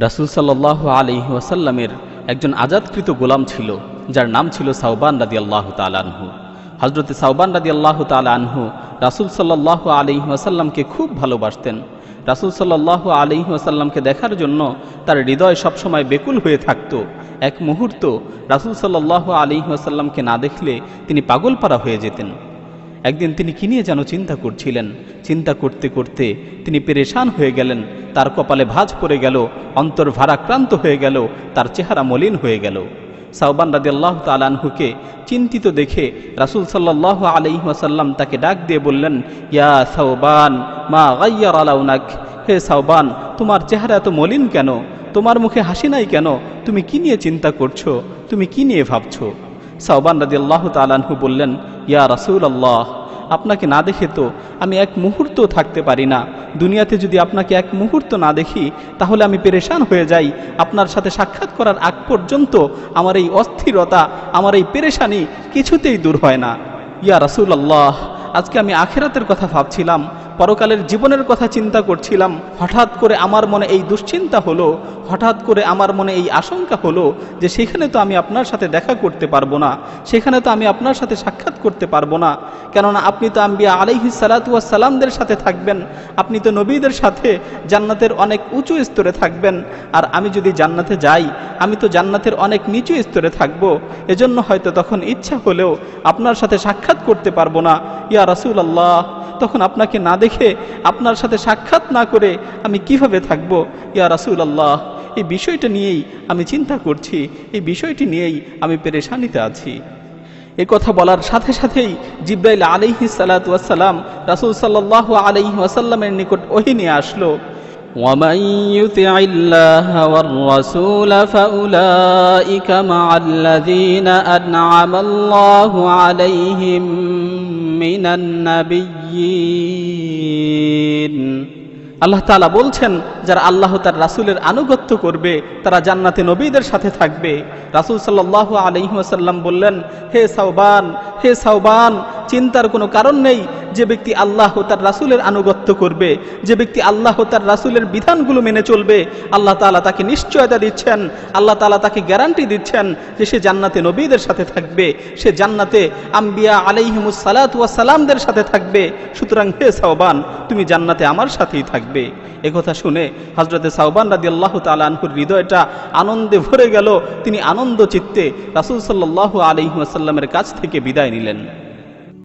রাসূল সাল্লাল্লাহু আলাইহি ওয়াসাল্লামের একজন আজাদকৃত গোলাম ছিল, যার নাম ছিল সাওবান রাদিয়াল্লাহু তাআলা আনহু। হযরতে সাওবান রাদিয়াল্লাহু তাআলা আনহু রাসূল সাল্লাল্লাহু আলাইহি ওয়াসাল্লামকে খুব ভালোবাসতেন। রাসূল সাল্লাল্লাহু আলাইহি ওয়াসাল্লামকে দেখার জন্য তার হৃদয় সবসময় বেকুল হয়ে থাকত। এক মুহূর্ত রাসূল সাল্লাল্লাহু আলাইহি ওয়াসাল্লামকে না দেখলে তিনি পাগলপারা হয়ে যেতেন। একদিন তিনি কি নিয়ে যেন চিন্তা করছিলেন। চিন্তা করতে করতে তিনি পেরেশান হয়ে গেলেন। তার কপালে ভাঁজ পড়ে গেল, অন্তর ভারাক্রান্ত হয়ে গেল, তার চেহারা মলিন হয়ে গেল। সাওবান রাদিয়াল্লাহু তাআলা আনহুকে চিন্তিত দেখে রাসূল সাল্লাল্লাহু আলাইহি ওয়াসাল্লাম তাকে ডাক দিয়ে বললেন, ইয়া সাওবান মা গায়্যারা লাউনাক, হে সাওবান, তোমার চেহারা এত মলিন কেন? তোমার মুখে হাসি নাই কেন? তুমি কি নিয়ে চিন্তা করছো? তুমি কি নিয়ে ভাবছো? সাওবান রাদিয়াল্লাহু তাআলা আনহু বললেন, ইয়া রাসূলুল্লাহ, আপনাকে না দেখে তো আমি এক মুহূর্ত থাকতে পারি না। দুনিয়াতে যদি আপনাকে এক মুহূর্ত না দেখি তাহলে আমি পেরেশান হয়ে যাই। আপনার সাথে সাক্ষাৎ করার আগ পর্যন্ত আমার এই অস্থিরতা, আমার এই পেরেশানি কিছুতেই দূর হয় না। ইয়া রাসূলুল্লাহ, আজকে আমি আখিরাতের কথা ভাবছিলাম, পরকালের জীবনের কথা চিন্তা করছিলাম। হঠাৎ করে আমার মনে এই দুশ্চিন্তা হলো, হঠাৎ করে আমার মনে এই আশঙ্কা হলো যে সেখানে তো আমি আপনার সাথে দেখা করতে পারবো না, সেখানে তো আমি আপনার সাথে সাক্ষাৎ করতে পারবো না। কেননা আপনি তো আম্বিয়া আলাইহিস সালাতু ওয়াস সালামদের সাথে থাকবেন, আপনি তো নবীদের সাথে জান্নাতের অনেক উঁচু স্তরে থাকবেন। আর আমি যদি জান্নাতে যাই, আমি তো জান্নাতের অনেক নিচু স্তরে থাকব। এজন্য হয়তো তখন ইচ্ছা হলেও আপনার সাথে সাক্ষাৎ করতে পারবো না। ইয়া রাসূলুল্লাহ, তখন আপনাকে না দেখে, আপনার সাথে সাক্ষাৎ না করে আমি কিভাবে থাকব? ইয়া রাসূলুল্লাহ, এই বিষয়টা নিয়েই আমি চিন্তা করছি, এই বিষয়টি নিয়েই আমি পেরেশানিতে আছি। এ কথা বলার সাথে সাথেই জিবরাইল আলাইহিস সালাতু ওয়াস সালাম রাসূল সাল্লাল্লাহু আলাইহি ওয়াসাল্লামের নিকট ওহী নিয়ে আসলো। وَمَن يُطِعِ اللَّهَ وَالرَّسُولَ فَأُولَئِكَ مَعَ الَّذِينَ أَنْعَمَ اللَّهُ عَلَيْهِم مِّنَ النَّبِيِّينَ। আল্লাহ তাআলা বলছেন, যারা আল্লাহ তার রাসূলের আনুগত্য করবে তারা জান্নাতে নবীদের সাথে থাকবে। রাসূল সাল্লাল্লাহু আলাইহি ওয়াসাল্লাম বললেন, হে সাওবান, হে সাওবান, চিন্তার কোনো কারণ নেই। যে ব্যক্তি আল্লাহ ও তার রাসূলের আনুগত্য করবে, যে ব্যক্তি আল্লাহ ও তার রাসূলের বিধানগুলো মেনে চলবে, আল্লাহ তাআলা তাকে নিশ্চয়তা দিচ্ছেন, আল্লাহ তাআলা তাকে গ্যারান্টি দিচ্ছেন যে সে জান্নাতে নবীদের সাথে থাকবে, সে জান্নাতে আম্বিয়া আলাইহিমুস সালাতু ওয়াস সালামদের সাথে থাকবে। সুতরাং হে সাওবান, তুমি জান্নাতে আমার সাথেই থাকবে। একথা শুনে হযরতে সাওবান রাদিয়াল্লাহু তাআলা আনহুর হৃদয়টা আনন্দে ভরে গেল। তিনি আনন্দ চিত্তে রাসূল সাল্লাল্লাহু আলাইহি ওয়াসাল্লামের কাছ থেকে বিদায় নিলেন।